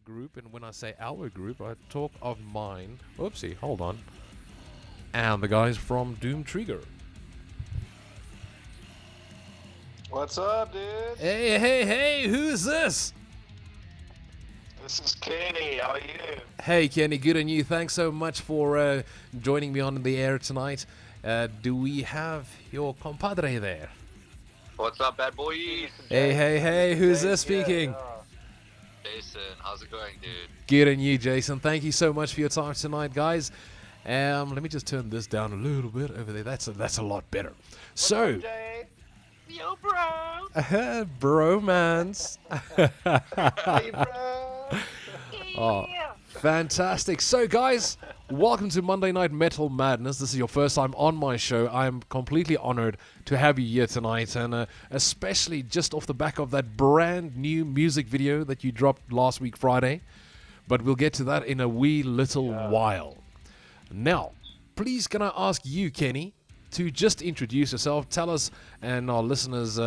group, and when I say our group, I talk of mine. Oopsie, hold on. And the guys from Doomtrigger. What's up, dude? Hey, who's this? This is Kenny. How are you? Hey, Kenny, good on you. Thanks so much for joining me on the air tonight. Do we have your compadre there? What's up, bad boy? Hey, who's this speaking? Jason, how's it going, dude? Good on you, Jason. Thank you so much for your time tonight, guys. Let me just turn this down a little bit over there. That's a lot better. So, Yo, bro. bromance. Hey, bro. Oh, fantastic. So, guys, welcome to Monday Night Metal Madness. This is your first time on my show. I'm completely honored to have you here tonight, and especially just off the back of that brand new music video that you dropped last week, Friday. But we'll get to that in a wee little while. Now, please can I ask you, Kenny, to just introduce yourself, tell us and our listeners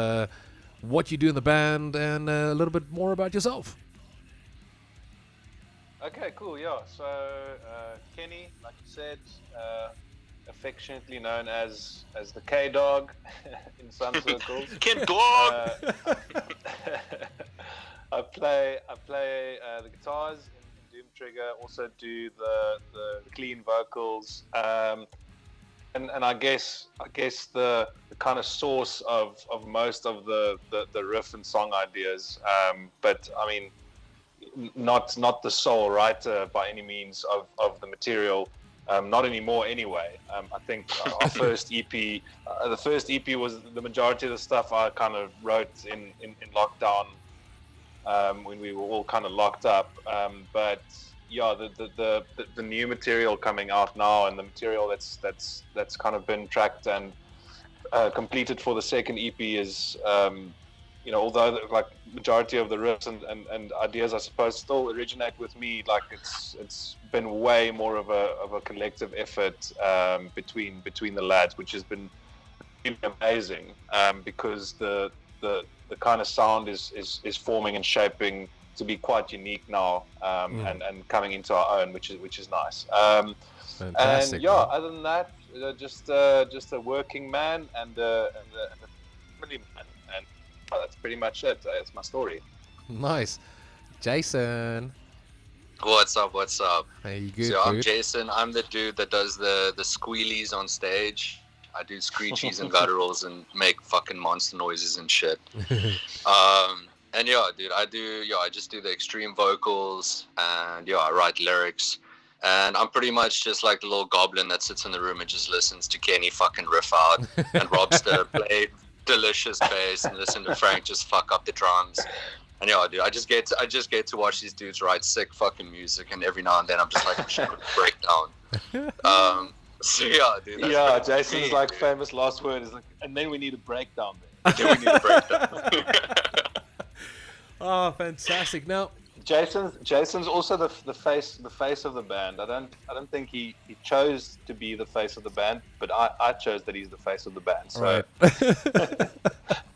what you do in the band, and a little bit more about yourself. Okay, cool. Yeah. So Kenny, like you said, affectionately known as the K Dog in some circles. Ken Dog. I play the guitars in Doom Trigger. Also do the clean vocals. And I guess the kind of source of most of the riff and song ideas. But I mean, not the sole writer by any means of the material. Not anymore anyway. I think our first EP, the first EP was the majority of the stuff I kind of wrote in lockdown when we were all kind of locked up. But yeah, the new material coming out now, and the material that's kind of been tracked and completed for the second EP is, although like majority of the riffs and ideas I suppose still originate with me, like it's been way more of a collective effort between the lads, which has been really amazing, because the kind of sound is forming and shaping to be quite unique now, and coming into our own, which is nice. Fantastic. And yeah, other than that, just a working man and a family man, and that's pretty much it. That's my story. Nice. Jason. What's up? Hey, you good, So I'm dude? Jason. I'm the dude that does the squealies on stage. I do screechies and gutturals and make fucking monster noises and shit. And yeah, dude, I just do the extreme vocals, and yeah, I write lyrics. And I'm pretty much just like the little goblin that sits in the room and just listens to Kenny fucking riff out, and Robster play delicious bass, and listen to Frank just fuck up the drums. And yeah, dude, I just get to watch these dudes write sick fucking music, and every now and then I'm just like, I'm just gonna break down. So yeah, dude. Yeah, Jason's like famous last word is like, and then we need a breakdown there. Then we need a breakdown. Oh, fantastic. Now, Jason's also the face of the band. I don't think he chose to be the face of the band, but I chose that he's the face of the band. So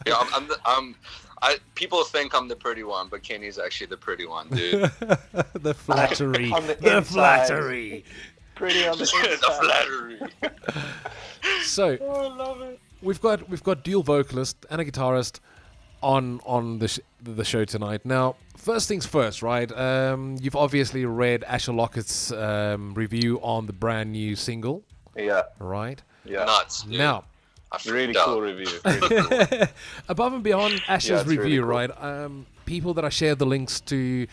yeah, people think I'm the pretty one, but Kenny's actually the pretty one, dude. the flattery. On the The inside. flattery. Pretty on the inside. The flattery. So, Oh, I love it. we've got dual vocalist and a guitarist on the show tonight. Now, first things first, right? You've obviously read Asher Lockett's review on the brand new single, Yeah, right? yeah. Nuts, dude. Now, I freaked Really out. cool review. Really cool. above and beyond Asher's it's really review, cool. right? People that I shared the links to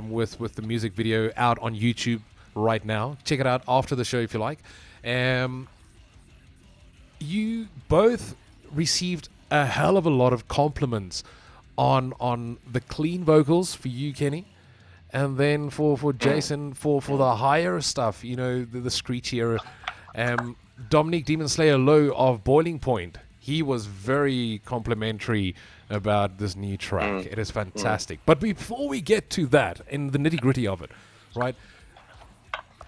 with the music video out on YouTube right now. Check it out after the show if you like. You both received a hell of a lot of compliments on the clean vocals for you, Kenny, and then for Jason for the higher stuff, the screechier. Dominic Demon Slayer Low of Boiling Point, he was very complimentary about this new track. It is fantastic. But before we get to that, in the nitty gritty of it, right?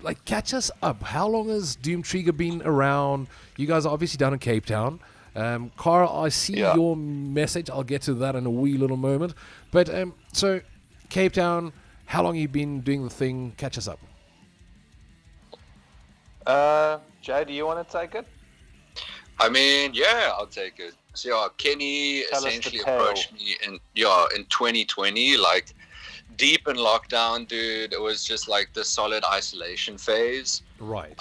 Like, catch us up. How long has Doom Trigger been around? You guys are obviously down in Cape Town. Carl, I see your message. I'll get to that in a wee little moment. But so Cape Town, how long you been doing the thing? Catch us up. Jay, do you want to take it? I mean, yeah, I'll take it. So yeah, Kenny Tell us the essentially tale. approached me in 2020, like deep in lockdown, dude. It was just like the solid isolation phase. Right.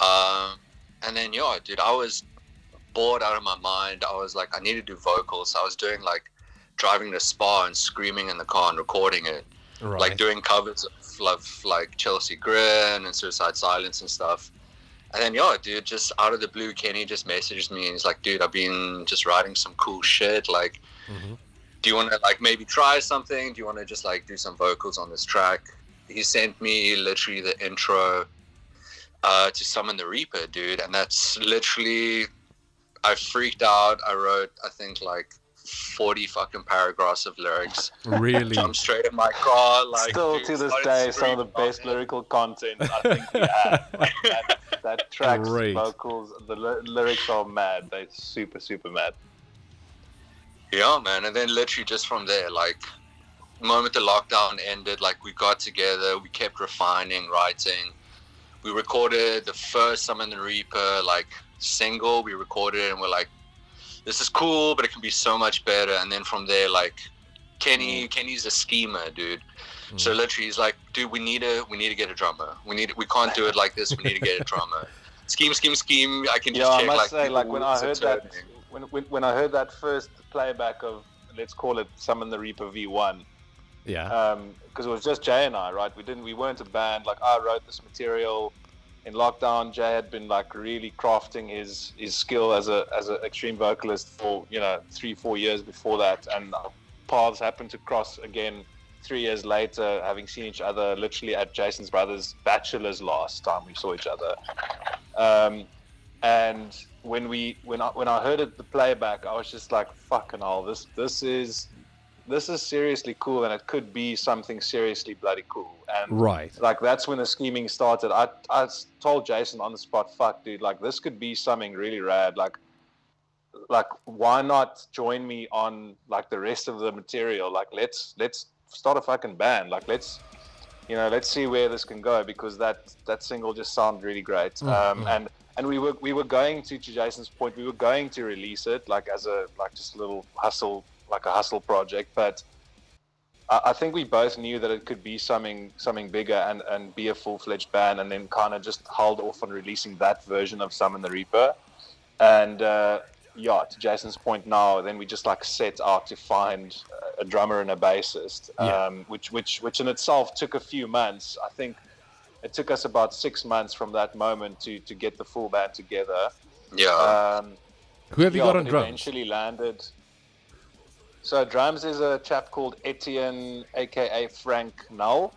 And then yeah, dude, I was bored out of my mind. I was like, I need to do vocals. I was doing like driving to Spa and screaming in the car and recording it, Right. like doing covers of like Chelsea Grin and Suicide Silence and stuff. And then yeah, dude, just out of the blue, Kenny just messaged me and he's like, dude, I've been just writing some cool shit. Like, do you want to like maybe try something? Do you want to just like do some vocals on this track? He sent me literally the intro to Summon the Reaper, dude. And that's literally, I freaked out. I wrote, I think like 40 fucking paragraphs of lyrics. Really? Jumped straight in my car. Like, Still dude, to this started day, some of the screaming best on it. lyrical content I think we have. Like that track's Great. vocals, the lyrics are mad. They're super, super mad. Yeah, man. And then literally just from there, like, the moment the lockdown ended, like, we got together, we kept refining, writing. We recorded the first Summon the Reaper, like, single. We recorded it and we're like, this is cool, but it can be so much better. And then from there, like, Kenny's a schemer, dude. So literally he's like, dude, we need to get a drummer. We can't do it like this. We need to get a drummer. Scheme. I can just Yeah, I check, must like, say, like when I wheels are heard that, turning. when I heard that first playback of, let's call it Summon the Reaper V1, Yeah. because it was just Jay and I, right? We weren't a band. Like I wrote this material in lockdown. Jay had been like really crafting his skill as a extreme vocalist for 3-4 years before that, and our paths happened to cross again 3 years later, having seen each other literally at Jason's brother's bachelor's last time we saw each other. And when I heard it, the playback, I was just like, fucking hell, this is seriously cool, and it could be something seriously bloody cool. And Right. like that's when the scheming started. I told Jason on the spot, fuck dude, like this could be something really rad. Like why not join me on like the rest of the material? Like let's start a fucking band. Like let's see where this can go, because that single just sounded really great. And we were going to Jason's point, we were going to release it like as a just a little hustle, like a hustle project, but I think we both knew that it could be something bigger and be a full-fledged band, and then kind of just held off on releasing that version of Summon the Reaper. And to Jason's point now, then we just like set out to find a drummer and a bassist, which in itself took a few months. I think it took us about 6 months from that moment to get the full band together. Yeah. Who have you got on but drums? eventually landed. So drums is a chap called Etienne, aka Frank Null.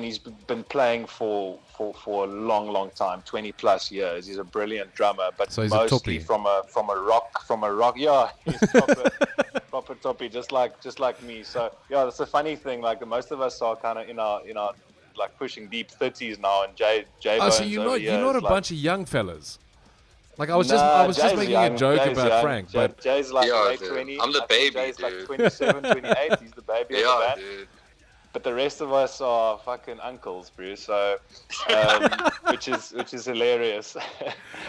He's been playing for a long time, 20 plus years. He's a brilliant drummer, but So he's a mostly toppie. from a rock. Yeah, he's proper toppie, just like me. So yeah, that's a funny thing. Like most of us are kind of in our like pushing deep 30s now, and Jay Oh, Bones so you're over not a years, bunch of young fellas. Like I was just Jay's making young, a joke Jay's about young. Frank, but Jay's like Yeah, late dude. 20s. I'm the I think baby, Jay's dude. like 27, 28. He's the baby of the Yeah, band. dude. But the rest of us are fucking uncles, bro. So, which is hilarious.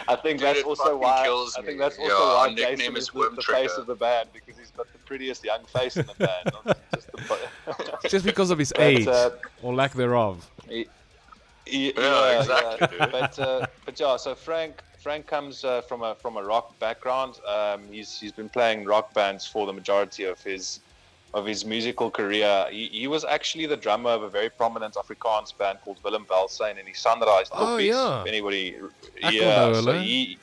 I think Dude, that's it also fucking why. kills I think me. that's also Yeah, why our nickname Jason is is the face Doomtrigger. of the band, because he's got the prettiest young face in the band. Not just the just because of his But, age or lack thereof. Yeah, exactly, dude. But yeah, so Frank comes from a rock background. He's been playing rock bands for the majority of his musical career. He was actually the drummer of a very prominent Afrikaans band called Willem Welsyn, and he standardized Oh, yeah. If anybody, Akondolo, so hè?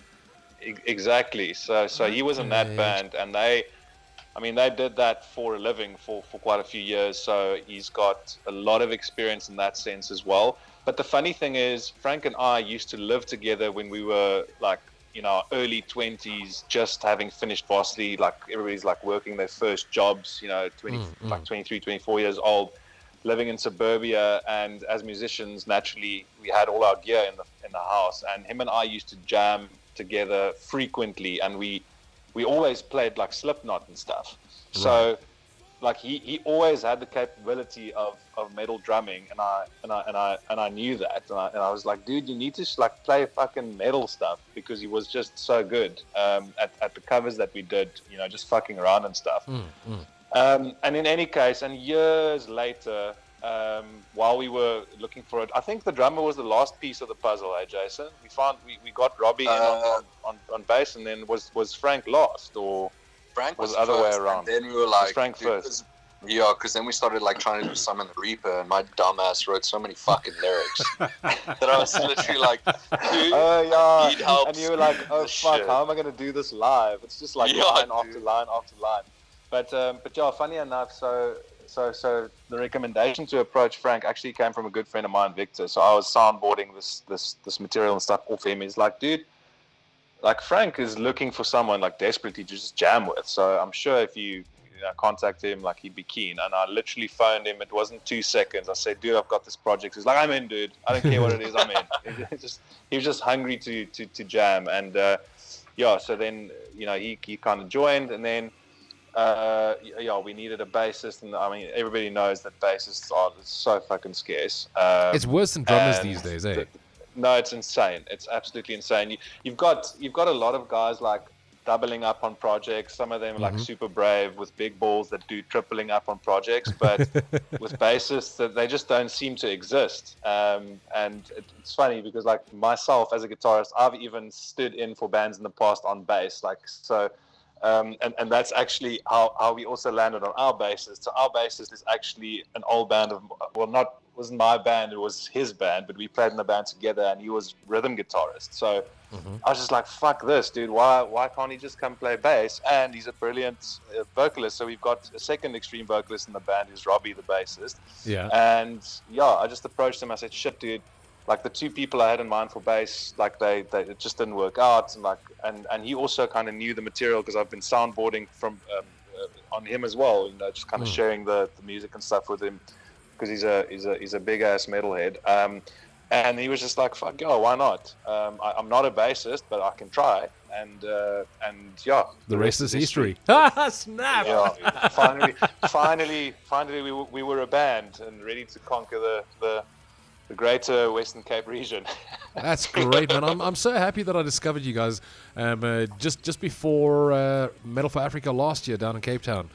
exactly. So he was in that Okay. band, and they did that for a living for quite a few years. So he's got a lot of experience in that sense as well. But the funny thing is, Frank and I used to live together when we were like, our early 20s, just having finished varsity. Like everybody's like working their first jobs, 23, 24 years old, living in suburbia. And as musicians, naturally, we had all our gear in the house. And him and I used to jam together frequently, and we always played like Slipknot and stuff. So like he always had the capability of metal drumming, and I knew that, and I was like, dude, you need to like play fucking metal stuff, because he was just so good at the covers that we did, you know, just fucking around and stuff. And in any case, and years later, while we were looking for it, I think the drummer was the last piece of the puzzle, Jason? We got Robbie in on bass, and then was Frank last, or Frank was the other way first, around? and then we were like, Frank first. Because then we started like trying to do Summon the Reaper, and my dumbass wrote so many fucking lyrics that I was literally like, dude, I need help. And you were like, oh fuck, shit. how am I gonna do this live? It's just like line after line after line. But yeah, funny enough, so the recommendation to approach Frank actually came from a good friend of mine, Victor. So I was soundboarding this material and stuff off him. He's like, dude, like Frank is looking for someone like desperately to just jam with. So I'm sure if you contact him, like he'd be keen. And I literally phoned him. It wasn't 2 seconds. I said, dude, I've got this project. He's like, I'm in, dude. I don't care what it is. I'm in. He was just hungry to jam. And so then he kind of joined, and then we needed a bassist, and I mean everybody knows that bassists are so fucking scarce. It's worse than drummers these days, eh? No, it's insane. It's absolutely insane. You've got a lot of guys like doubling up on projects. Some of them like super brave with big balls that do tripling up on projects, but with bassists that they just don't seem to exist. And it's funny because like myself as a guitarist, I've even stood in for bands in the past on bass, like so. And that's actually how we also landed on our bassist. So our bassist is actually an old band of, wasn't my band, it was his band, but we played in the band together, and he was rhythm guitarist. So I was just like, fuck this, dude. Why can't he just come play bass? And he's a brilliant vocalist. So we've got a second extreme vocalist in the band who's Robbie, the bassist. Yeah. And I just approached him. I said, shit, dude. Like the two people I had in mind for bass, like they it just didn't work out, and he also kind of knew the material because I've been soundboarding from on him as well, just kind of sharing the music and stuff with him because he's a big ass metalhead, and he was just like, fuck yeah, why not? I'm not a bassist, but I can try, and the rest is history. Snap! Yeah, finally, we were a band and ready to conquer the greater Western Cape region. That's great, man. I'm so happy that I discovered you guys just before Metal for Africa last year down in Cape Town.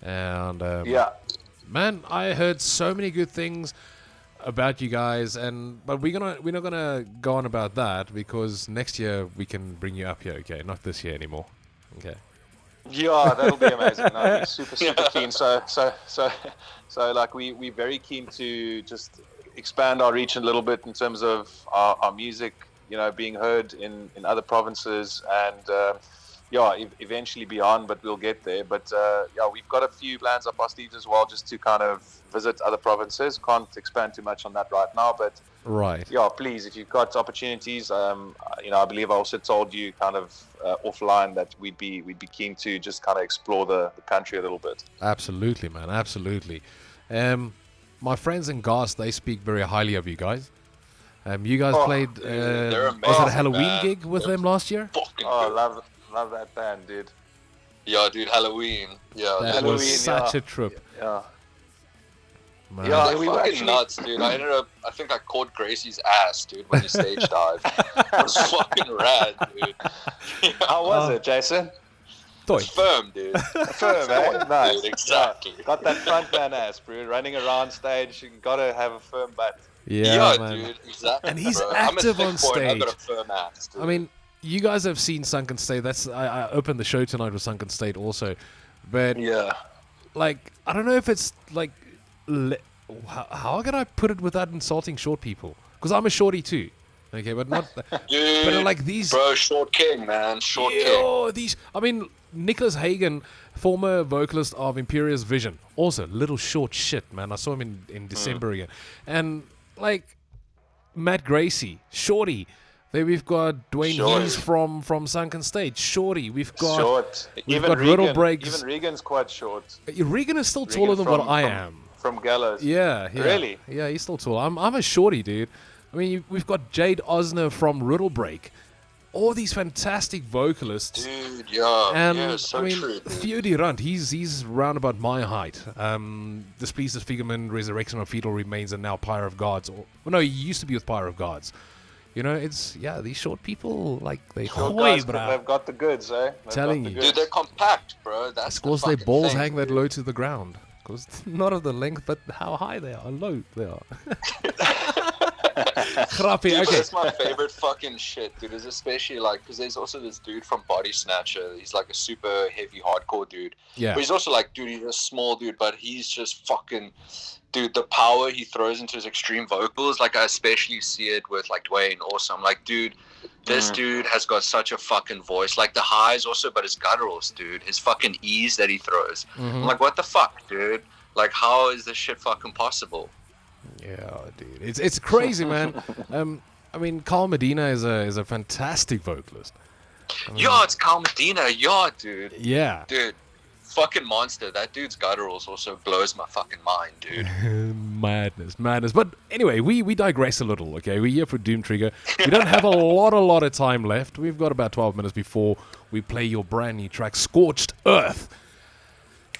And man, I heard so many good things about you guys, but we're not gonna go on about that because next year we can bring you up here, okay? Not this year anymore. Okay. Yeah, that'll be amazing. No, super keen. So like we're very keen to just expand our reach a little bit in terms of our music, being heard in other provinces, and eventually beyond, but we'll get there. But we've got a few plans up our sleeves as well, just to kind of visit other provinces. Can't expand too much on that right now, but please, if you've got opportunities, I believe I also told you kind of offline that we'd be keen to just kind of explore the country a little bit. Absolutely, man, absolutely. My friends in Gas, they speak very highly of you guys. You guys played, was it a Halloween gig with them last year? Love that band, dude. Yeah, dude, Halloween. Yeah, that was such a trip. Yeah. Man. Yeah, we were fucking nuts, dude. I think I caught Gracie's ass, dude, when he stage dived. It was fucking rad, dude. How was it, Jason? It's firm, dude. Firm, eh? Nice. Dude, exactly. Yeah. Got that front man ass, bro. Running around stage, you gotta have a firm butt. Yeah, man. Dude, exactly. And he's active on stage. I've got a firm ass, dude. I mean, you guys have seen Sunken State. I opened the show tonight with Sunken State also, but like I don't know if it's like how can I put it without insulting short people? Because I'm a shorty too. Okay, but not. Dude, but like these. Bro, short king, man, short king. These. I mean, Nicholas Hagen, former vocalist of Imperious Vision, also little short shit, man. I saw him in December again, and like Matt Gracie, shorty. Then we've got Dwayne Hughes from Sunken State, shorty. We've got short. We've got Riddle Breaks. Even Regan's quite short. Regan is still taller than what I am. From Gallows. Yeah. Really? Yeah, he's still tall. I'm a shorty, dude. I mean, we've got Jade Osner from Riddle Break. all these fantastic vocalists. Dude, yeah, And yeah, so I mean, true. Dude. Theo Durant, he's round about my height. Displeased Disfigurement, Resurrection of Fetal Remains, and now Pyre of Gods. Well, no, he used to be with Pyre of Gods. You know, it's these short people they Short hoy, guys, bruh. they've got the goods, eh? They've Telling got the you. Dude, goods. they're compact, bro. That's Of course, the their fucking balls thing, hang that dude. low to the ground. Because not of the length, but how high they are, low they are. Grappie, Dude, but okay. that's my favorite fucking shit, dude. Is especially like because there's also this dude from Body Snatcher. He's like a super heavy, hardcore dude. Yeah. But he's also like, dude, he's a small dude, but he's just fucking, dude. The power he throws into his extreme vocals, like I especially see it with like Dwayne. Also, I'm like, dude, this dude has got such a fucking voice. Like the highs also, but his gutturals, dude. His fucking ease that he throws. I'm like, what the fuck, dude? Like, how is this shit fucking possible? Yeah, dude, it's crazy, man. I mean, Carl Medina is a fantastic vocalist. I mean, Yo, it's Cal Medina. Yo, dude. yeah. Dude, fucking monster. That dude's gutturals also blows my fucking mind, dude. Madness. But anyway, we digress a little, okay? We're here for Doom Trigger. We don't have a lot of time left. We've got about 12 minutes before we play your brand new track, Scorched Earth.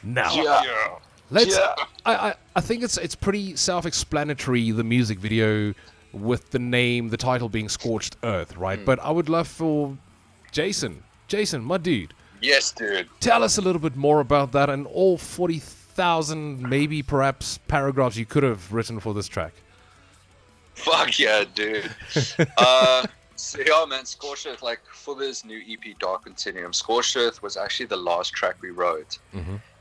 Now, let's. I think it's pretty self-explanatory, the music video, with the title being Scorched Earth, right? But I would love for Jason, my dude, Yes, dude. tell us a little bit more about that and all 40,000, maybe perhaps paragraphs you could have written for this track. Fuck yeah, dude. So yeah, man, Scorched Earth, like for this new EP, Dark Continuum, Scorched Earth was actually the last track we wrote.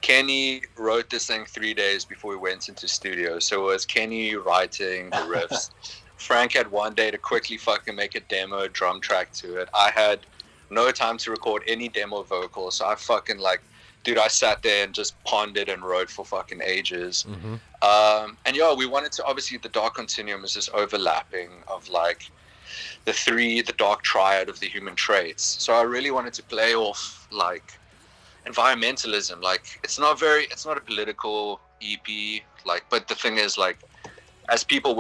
Kenny wrote this thing 3 days before we went into studio. So it was Kenny writing the riffs. Frank had 1 day to quickly fucking make a demo drum track to it. I had no time to record any demo vocals. So I fucking dude, I sat there and just pondered and wrote for fucking ages. And yeah, we wanted to, obviously the Dark Continuum is this overlapping of like the dark triad of the human traits. So I really wanted to play off like environmentalism. Like it's not a political EP, like, but the thing is, like, as people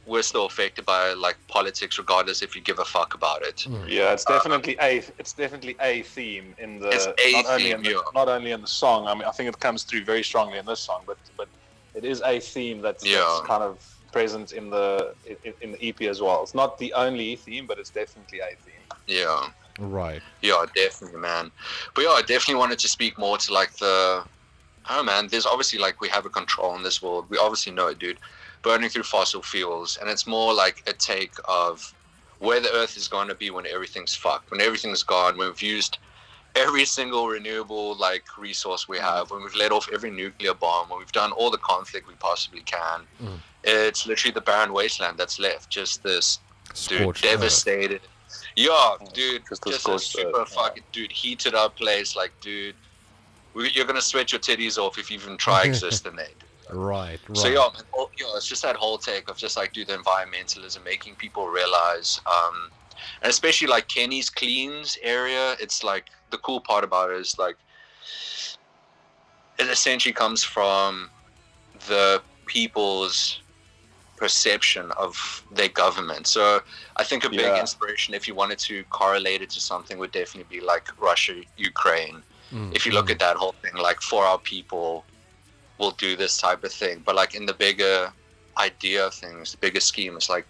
we're still affected by like politics, regardless if you give a fuck about it. Yeah, it's definitely a theme in the It's a theme, not only in the song. I mean, I think it comes through very strongly in this song, but it is a theme that's kind of present in the EP as well. It's not the only theme, but it's definitely a theme. Yeah. Right. Yeah, definitely, man. But yeah, I definitely wanted to speak more to like man, there's obviously like we have a control in this world. We obviously know it, dude. Burning through fossil fuels, and it's more like a take of where the earth is going to be when everything's fucked, when everything's gone, when we've used every single renewable like resource we have, when we've let off every nuclear bomb, when we've done all the conflict we possibly can. It's literally the barren wasteland that's left, just this Scorched dude Earth. devastated. Yeah, dude, Just a just a scorched super earth, fucking dude, heated up place. Like, dude, you're gonna sweat your titties off if you even try existing there. Right. So yeah, man, it's just that whole take of just like, dude, the environmentalism, making people realize, and especially like Kenny's cleans area. It's like the cool part about it is like it essentially comes from the people's perception of their government. So I think a big inspiration, if you wanted to correlate it to something, would definitely be like Russia, Ukraine. If you look at that whole thing, like for our people, we'll do this type of thing. But like in the bigger idea of things, the bigger scheme, it's like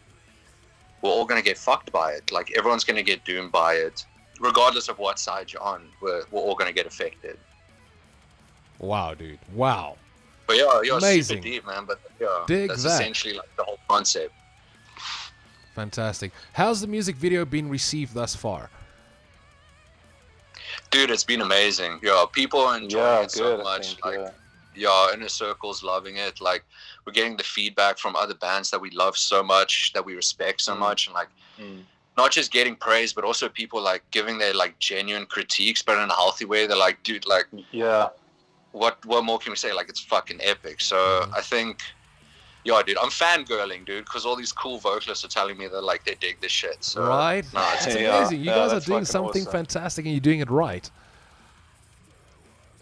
we're all gonna get fucked by it. Like everyone's gonna get doomed by it, regardless of what side you're on. We're all gonna get affected. Wow, dude. Wow. But yeah, Amazing. super deep, man. But yeah, Dig that's that. essentially like the whole concept. Fantastic. How's the music video been received thus far? Dude, it's been amazing. Yeah, people are enjoying it so good, much. I think, Like, yeah, inner circle's loving it. Like, we're getting the feedback from other bands that we love so much, that we respect so much, and like, not just getting praise, but also people like giving their like genuine critiques, but in a healthy way. They're like, dude, like, what more can we say? Like, it's fucking epic. So I think, yeah, dude, I'm fangirling, dude, because all these cool vocalists are telling me that like they dig this shit. So Right. nah, it's It's Yeah. amazing. You Yeah, guys are that's doing fucking something awesome. fantastic and you're doing it right.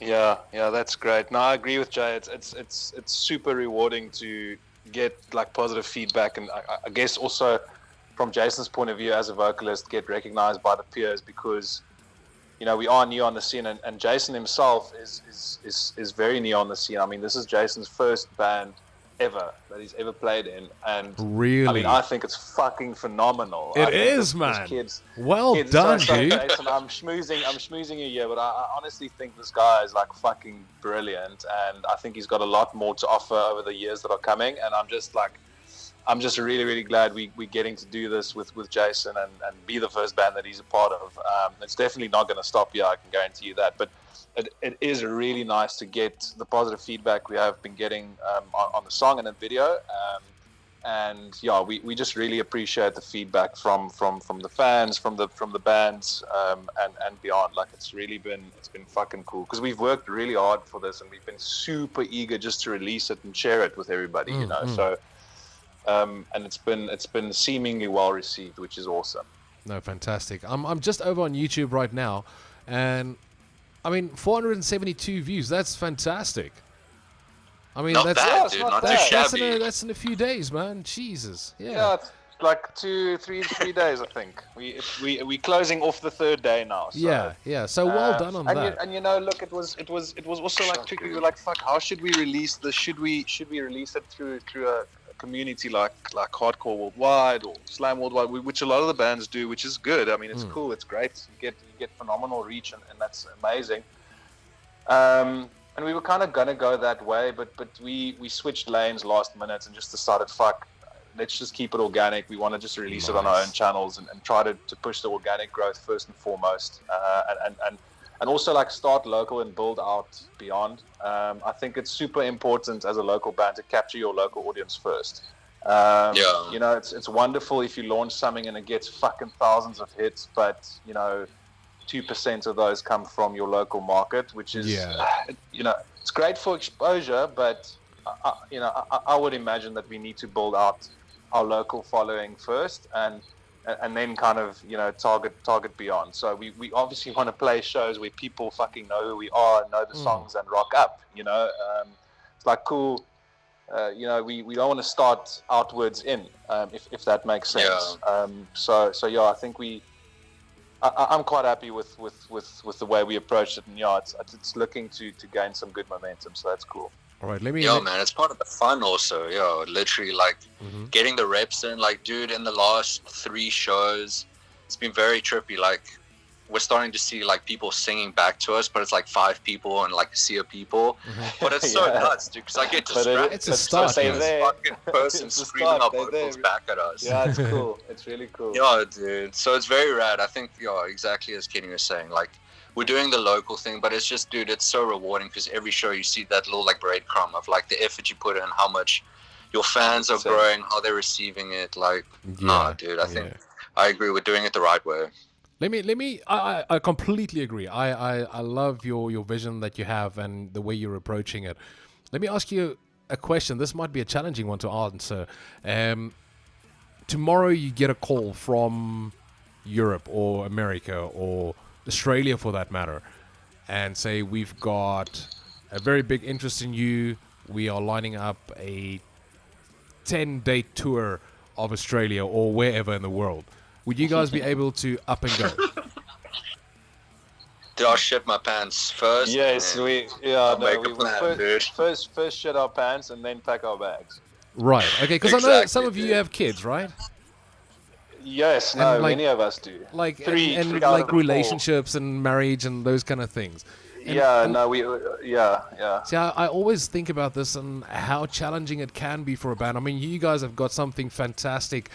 Yeah, that's great. No, I agree with Jay. It's super rewarding to get like positive feedback, and I guess also from Jason's point of view as a vocalist, get recognized by the peers because, you know, we are new on the scene, and Jason himself is very new on the scene. I mean, this is Jason's first band ever that he's ever played in, and Really? I mean, I think it's fucking phenomenal. It I think is, man. Kids, Well done, sorry, dude. Jason, I'm schmoozing you here, but I honestly think this guy is like fucking brilliant, and I think he's got a lot more to offer over the years that are coming, and I'm just really, really glad we're getting to do this with Jason and be the first band that he's a part of. It's definitely not going to stop here, I can guarantee you that. But it is really nice to get the positive feedback we have been getting on the song and the video. And yeah, we just really appreciate the feedback from the fans, from the bands, and beyond. Like it's been fucking cool because we've worked really hard for this, and we've been super eager just to release it and share it with everybody. You know, so. And it's been seemingly well received, which is awesome. No, fantastic. I'm just over on YouTube right now, and I mean 472 views. That's fantastic. I mean, Not that's bad, dude. Not too shabby. that's in a few days, man. Jesus. Yeah. Yeah, it's like 3 days, I think. We closing off the third day now. So, yeah. So well done on that. And you know, look, it was also like tricky. We were like, fuck, how should we release this? Should we release it through a community like Hardcore Worldwide or Slam Worldwide, which a lot of the bands do, which is good. I mean, it's cool, it's great. You get phenomenal reach, and that's amazing. And we were kind of gonna go that way, but we switched lanes last minute and just decided, fuck, let's just keep it organic. We want to just release it on our own channels and try to push the organic growth first and foremost, and also like start local and build out beyond. I think it's super important as a local band to capture your local audience first. You know, it's wonderful if you launch something and it gets fucking thousands of hits, but you know, 2% of those come from your local market, which is, you know, it's great for exposure, but I would imagine that we need to build out our local following first, and then kind of, you know, target beyond. So we obviously want to play shows where people fucking know who we are, know the songs, and rock up. You know, it's like cool. You know, we don't want to start outwards in, if that makes sense. Yeah. So yeah, I think I'm quite happy with the way we approached it, and yeah, it's looking to gain some good momentum. So that's cool. All right, let me. Yo, man, it's part of the fun also. Yo, literally, like getting the reps in. Like, dude, in the last 3 shows, it's been very trippy. Like, we're starting to see like people singing back to us, but it's like 5 people and like a sea of people. But it's so nuts, dude, because I get distracted. It's a start. This fucking person screaming our vocals back at us. Yeah, it's cool. It's really cool. Yeah, dude. So it's very rad. I think, yeah, exactly as Kenny was saying, like, we're doing the local thing, but it's just, dude, it's so rewarding because every show you see that little like breadcrumb of like the effort you put in, how much your fans are growing, how they're receiving it. Like, nah, dude, I think I agree. We're doing it the right way. Let me. I completely agree. I love your vision that you have and the way you're approaching it. Let me ask you a question. This might be a challenging one to answer. Tomorrow you get a call from Europe or America or Australia for that matter, and say we've got a very big interest in you. We are lining up a 10-day tour of Australia or wherever in the world. Would you guys be able to up and go? Did I shit my pants first? Yes, we plan, first shit our pants and then pack our bags. Right. Okay. Because I know some of you have kids, right? Yes. And many of us do. Like three and out like of the relationships and marriage and those kind of things. See, I always think about this and how challenging it can be for a band. I mean, you guys have got something fantastic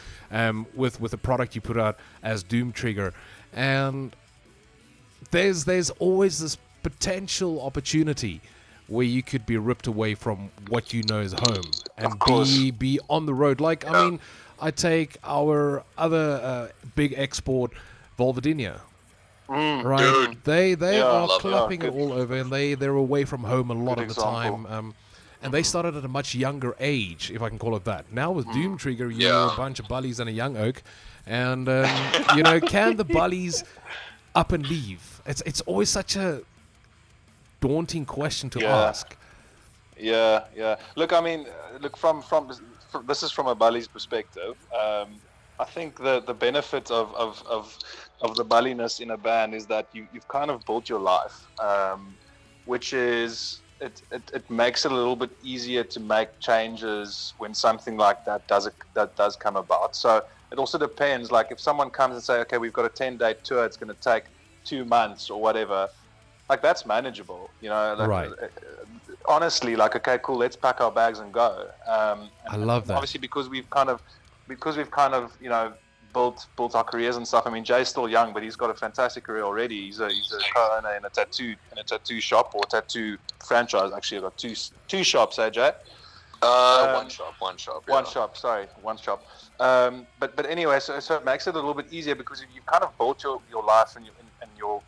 with the product you put out as Doomtrigger, and there's always this potential opportunity where you could be ripped away from what you know is home and be on the road. Like, I mean, I take our other big export, Volvadinia. Right, dude. They are clapping it all over, and they're away from home a lot of the time. And they started at a much younger age, if I can call it that. Now with Doomtrigger, you're a bunch of bullies and a young oak, and you know, can the bullies up and leave? It's always such a daunting question to ask. Yeah. Look, I mean, from this is from a bully's perspective. I think the benefit of the bulliness in a band is that you've kind of built your life, which is it makes it a little bit easier to make changes when something like that does come about. So it also depends. Like if someone comes and say, okay, we've got a 10-day tour, it's going to take 2 months or whatever. Like that's manageable, Like, Right. Honestly, like okay, cool, let's pack our bags and go. I love that. Obviously, because we've kind of built our careers and stuff. I mean, Jay's still young, but he's got a fantastic career already. He's a co-owner in a tattoo shop or tattoo franchise. Actually, I've got two shops, Jay. One shop. Yeah. One shop. But anyway, so it makes it a little bit easier because you've kind of built your life and your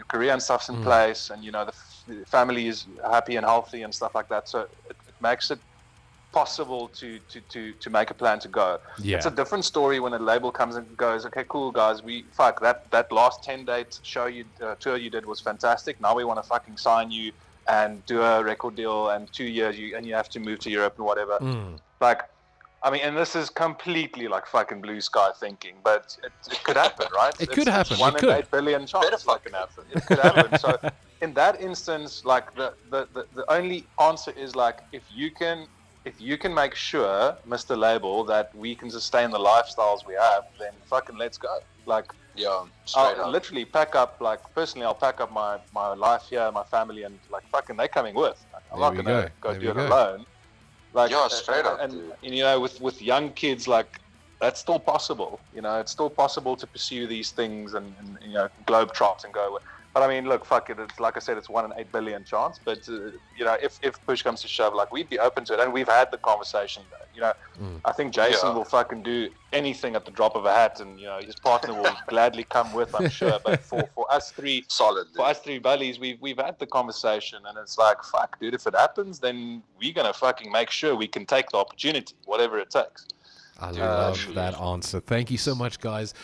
career and stuff's in place, and the family is happy and healthy and stuff like that. So it makes it possible to make a plan to go. Yeah. It's a different story when a label comes and goes, okay, cool guys, that last 10-day tour you did was fantastic. Now we want to fucking sign you and do a record deal, and 2 years you have to move to Europe and whatever. Like, I mean, and this is completely like fucking blue sky thinking, but it could happen, right? It could happen. 1 in 8 billion chance. Better fucking happen. It could happen. So in that instance, like the only answer is like if you can make sure, Mr. Label, that we can sustain the lifestyles we have, then fucking let's go. Like, Yeah, straight I'll up. literally pack up, like, personally, I'll pack up my life here, my family, and, like, fucking they're coming with. I'm There not we going to go. go There do we it go. alone. Like, Yeah, straight up, and, dude. with young kids, like, that's still possible. It's still possible to pursue these things and globe trot and go. But I mean, look, fuck it. It's like I said, it's 1 in 8 billion chance. But if push comes to shove, like we'd be open to it, and we've had the conversation. I think Jason will fucking do anything at the drop of a hat, and his partner will gladly come with, I'm sure. But for us three, Solid. Dude. for us three buddies, we've had the conversation, and it's like, fuck, dude, if it happens, then we're gonna fucking make sure we can take the opportunity, whatever it takes. I love that answer. Thank you so much, guys.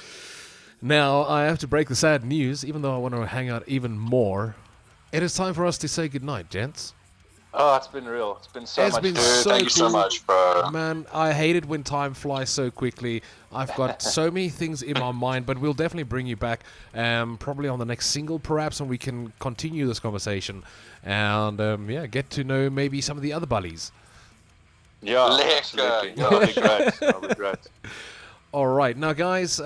Now, I have to break the sad news, even though I want to hang out even more. It is time for us to say goodnight, gents. Oh, it's been real. It's been so It's much been fun. so Thank you so cool. much, bro. Man, I hate it when time flies so quickly. I've got so many things in my mind, but we'll definitely bring you back, probably on the next single, perhaps, and we can continue this conversation and, get to know maybe some of the other buddies. Yeah, Lekker. absolutely. That'll be great. That'll be great. All right. Now, guys,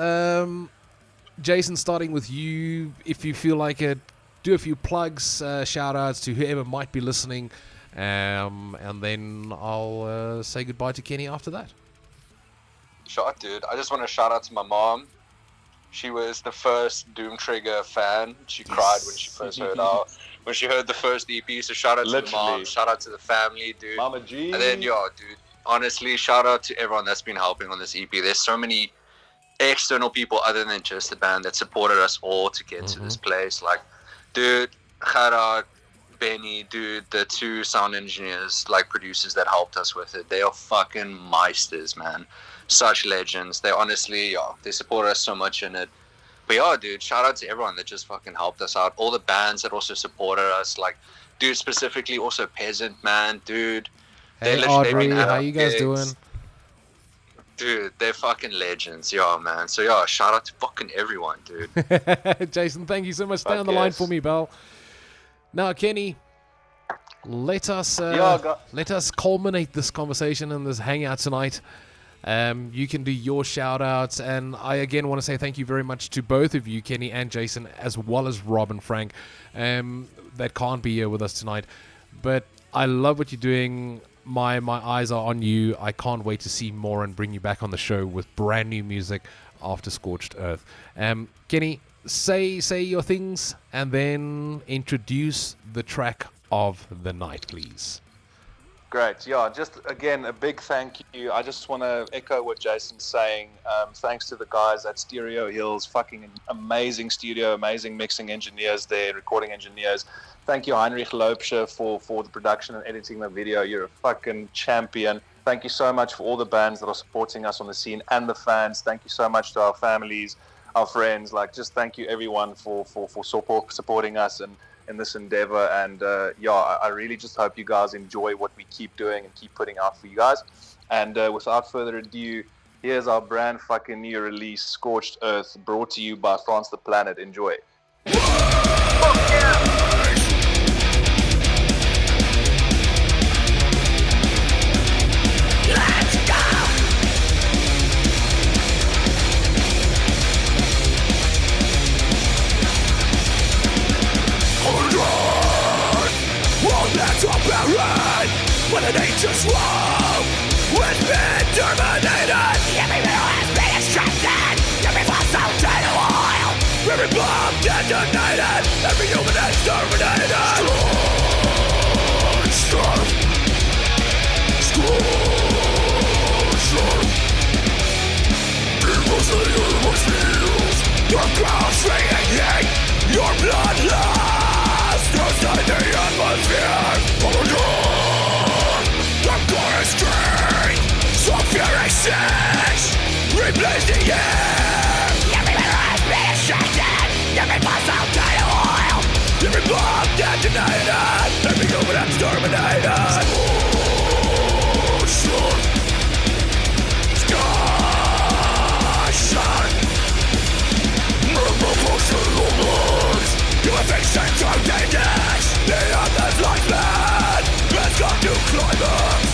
Jason, starting with you, if you feel like it, do a few plugs, shout-outs to whoever might be listening, and then I'll say goodbye to Kenny after that. Shot, dude. I just want to shout out to my mom. She was the first Doom Trigger fan. She cried when she first heard the first EP. So shout out to the Literally. mom, shout out to the family, dude. Mama G. And then, dude, honestly, shout out to everyone that's been helping on this EP. There's so many external people other than just the band that supported us all to get to this place. Like, dude, Gerard, Benny, dude, the 2 sound engineers, like producers that helped us with it. They are fucking meisters, man. Such legends. They honestly, they supported us so much in it. But yeah, dude, shout out to everyone that just fucking helped us out. All the bands that also supported us. Like, dude, specifically also Peasant, man, dude. Hey, they've Audrey, been at how our you guys gigs. doing? Dude, they're fucking legends, yeah, man. So yeah, shout out to fucking everyone, dude. Jason, thank you so much. Stay Fuck on the line yes. for me, Bell. Now, Kenny, let us culminate this conversation and this hangout tonight. You can do your shout-outs, and I again want to say thank you very much to both of you, Kenny and Jason, as well as Rob and Frank, that can't be here with us tonight. But I love what you're doing. My eyes are on you. I can't wait to see more and bring you back on the show with brand new music after Scorched Earth. Kenny, say your things and then introduce the track of the night, please. Great. Yeah, just again, a big thank you. I just want to echo what Jason's saying. Thanks to the guys at Stereo Hills, fucking amazing studio, amazing mixing engineers there, recording engineers. Thank you, Heinrich Lopscher, for the production and editing the video. You're a fucking champion. Thank you so much for all the bands that are supporting us on the scene and the fans. Thank you so much to our families, our friends. Like, just thank you everyone for supporting us and in this endeavor. And I really just hope you guys enjoy what we keep doing and keep putting out for you guys. And without further ado, Here's our brand fucking new release, Scorched Earth, brought to you by France the Planet. Enjoy. When an ancient swamp has been terminated, every mineral has been extracted, every fossil dead oil, every bomb detonated, every human exterminated. Scorched Earth, Scorched Earth. People's in your fields, your ground swinging heat, your blood lost, inside the atmosphere. Oh God. The chorus string, sulfuric six, replace the air. Every mineral has been extracted, every fossil dead oil, every bomb detonated, every human exterminated. Scorched Earth, Scorched Earth. Murmur close to the lungs, you have extended to dangers. The earth's lifeblood has come to climax.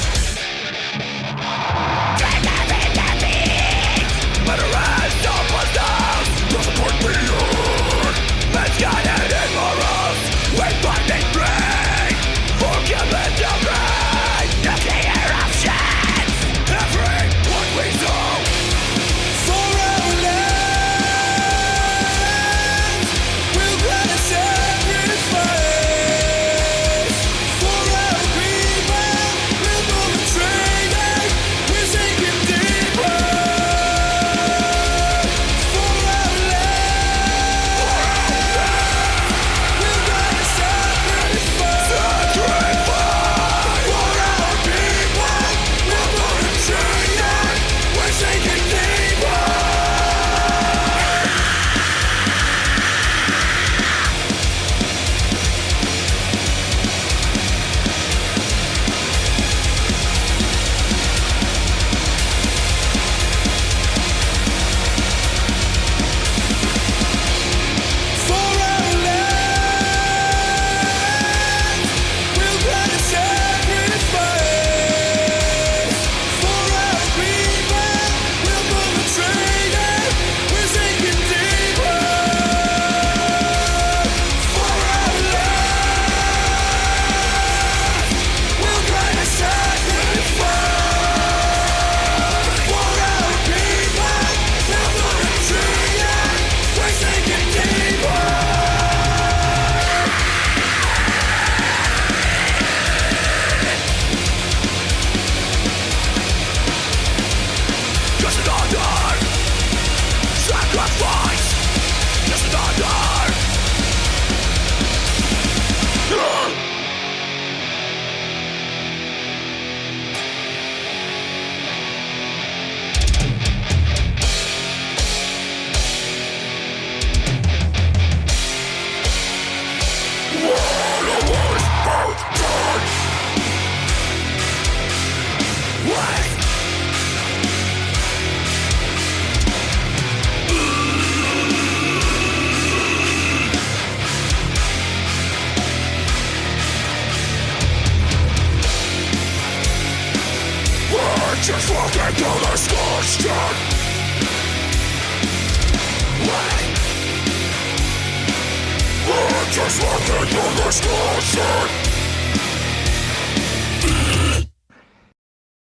Drink every defeat, murderous superstars, doesn't work beyond misguided and morals. We find it brain, forgiven the brain. Nuclear options, every one we sow. For our lands, we'll grant a sacrifice. For our people, we'll move and trade. We're sinking deeper. For our land, we'll grant a sacrifice. For our people, we'll move and trade. We're sinking deeper. For our land, we'll grant a sacrifice. For our people, we'll move and trade. We're sinking deeper. For our land, we'll grant a sacrifice. For our people, we'll move and trade. We're sinking deeper. Just another sacrifice. Just another. Just walking through the scorched earth. We're just walking through the scorched earth.